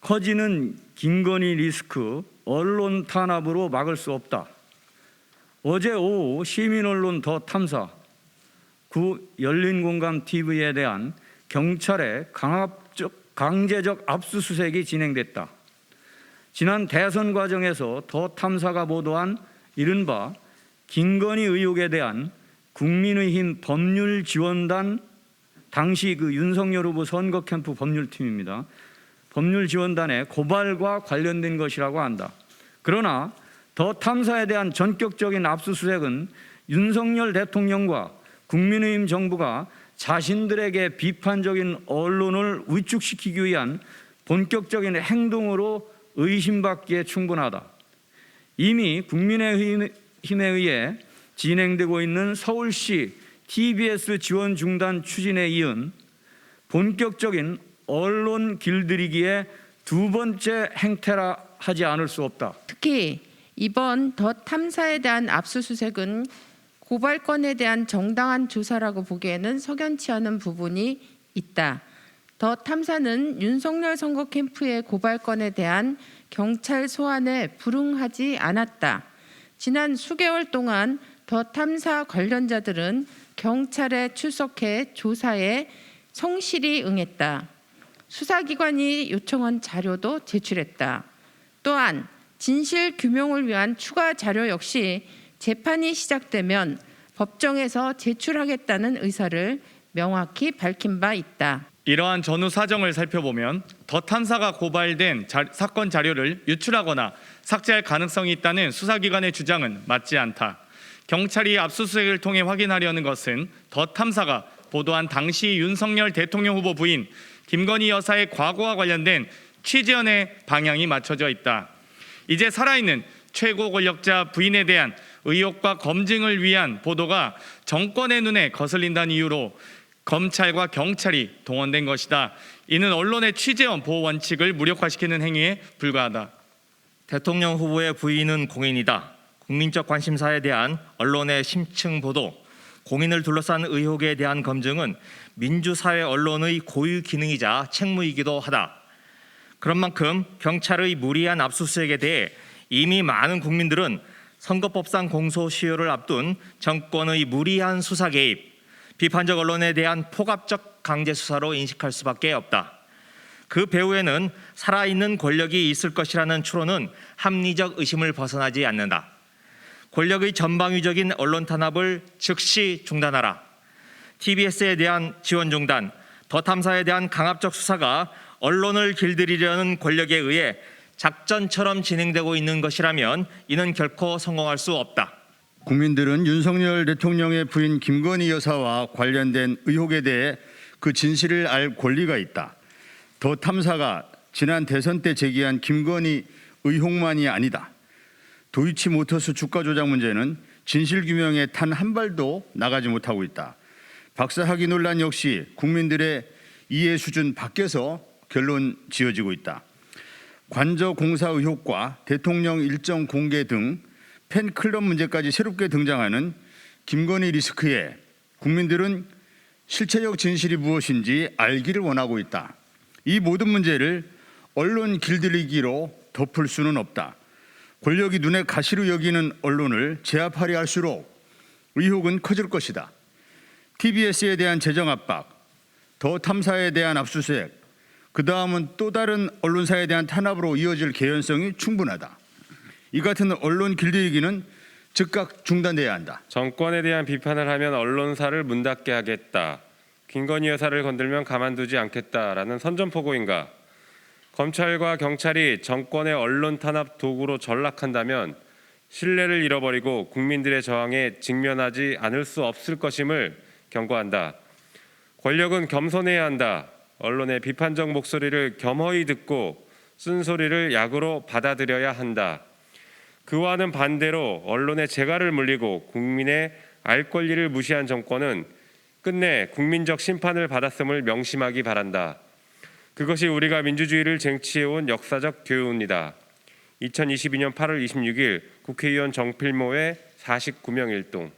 커지는 김건희 리스크 언론 탄압으로 막을 수 없다. 어제 오후 시민언론 더 탐사 구 열린공감TV에 대한 경찰의 강제적 압수수색이 진행됐다. 지난 대선 과정에서 더 탐사가 보도한 이른바 김건희 의혹에 대한 국민의힘 법률지원단, 당시 그 윤석열 후보 선거 캠프 법률팀입니다. 법률지원단의 고발과 관련된 것이라고 한다. 그러나 더 탐사에 대한 전격적인 압수수색은 윤석열 대통령과 국민의힘 정부가 자신들에게 비판적인 언론을 위축시키기 위한 본격적인 행동으로 의심받기에 충분하다. 이미 국민의힘에 의해 진행되고 있는 서울시 TBS 지원 중단 추진에 이은 본격적인 언론 길들이기의 두 번째 행태라 하지 않을 수 없다. 특히 이번 더 탐사에 대한 압수수색은 고발건에 대한 정당한 조사라고 보기에는 석연치 않은 부분이 있다. 더 탐사는 윤석열 선거 캠프의 고발건에 대한 경찰 소환에 불응하지 않았다. 지난 수개월 동안 더 탐사 관련자들은 경찰에 출석해 조사에 성실히 응했다. 수사기관이 요청한 자료도 제출했다. 또한 진실 규명을 위한 추가 자료 역시 재판이 시작되면 법정에서 제출하겠다는 의사를 명확히 밝힌 바 있다. 이러한 전후 사정을 살펴보면 더 탐사가 고발된 사건 자료를 유출하거나 삭제할 가능성이 있다는 수사기관의 주장은 맞지 않다. 경찰이 압수수색을 통해 확인하려는 것은 더 탐사가 보도한 당시 윤석열 대통령 후보 부인 김건희 여사의 과거와 관련된 취재원의 방향이 맞춰져 있다. 이제 살아있는 최고 권력자 부인에 대한 의혹과 검증을 위한 보도가 정권의 눈에 거슬린다는 이유로 검찰과 경찰이 동원된 것이다. 이는 언론의 취재원 보호 원칙을 무력화시키는 행위에 불과하다. 대통령 후보의 부인은 공인이다. 국민적 관심사에 대한 언론의 심층 보도, 공인을 둘러싼 의혹에 대한 검증은 민주사회 언론의 고유 기능이자 책무이기도 하다. 그런 만큼 경찰의 무리한 압수수색에 대해 이미 많은 국민들은 선거법상 공소시효를 앞둔 정권의 무리한 수사 개입, 비판적 언론에 대한 포괄적 강제 수사로 인식할 수밖에 없다. 그 배후에는 살아있는 권력이 있을 것이라는 추론은 합리적 의심을 벗어나지 않는다. 권력의 전방위적인 언론 탄압을 즉시 중단하라. TBS에 대한 지원 중단, 더 탐사에 대한 강압적 수사가 언론을 길들이려는 권력에 의해 작전처럼 진행되고 있는 것이라면 이는 결코 성공할 수 없다. 국민들은 윤석열 대통령의 부인 김건희 여사와 관련된 의혹에 대해 그 진실을 알 권리가 있다. 더 탐사가 지난 대선 때 제기한 김건희 의혹만이 아니다. 도이치모터스 주가 조작 문제는 진실 규명에 단 한 발도 나가지 못하고 있다. 박사학위 논란 역시 국민들의 이해 수준 밖에서 결론 지어지고 있다. 관저 공사 의혹과 대통령 일정 공개 등 팬클럽 문제까지 새롭게 등장하는 김건희 리스크에 국민들은 실체적 진실이 무엇인지 알기를 원하고 있다. 이 모든 문제를 언론 길들이기로 덮을 수는 없다. 권력이 눈에 가시로 여기는 언론을 제압하려 할수록 의혹은 커질 것이다. TBS에 대한 재정 압박, 더 탐사에 대한 압수수색, 그 다음은 또 다른 언론사에 대한 탄압으로 이어질 개연성이 충분하다. 이 같은 언론 길들이기는 즉각 중단돼야 한다. 정권에 대한 비판을 하면 언론사를 문 닫게 하겠다. 김건희 여사를 건들면 가만두지 않겠다라는 선전포고인가? 검찰과 경찰이 정권의 언론 탄압 도구로 전락한다면 신뢰를 잃어버리고 국민들의 저항에 직면하지 않을 수 없을 것임을 경고한다. 권력은 겸손해야 한다. 언론의 비판적 목소리를 겸허히 듣고 쓴소리를 약으로 받아들여야 한다. 그와는 반대로 언론의 재갈을 물리고 국민의 알 권리를 무시한 정권은 끝내 국민적 심판을 받았음을 명심하기 바란다. 그것이 우리가 민주주의를 쟁취해온 역사적 교훈이다. 2022년 8월 26일 국회의원 정필모의 49명 일동.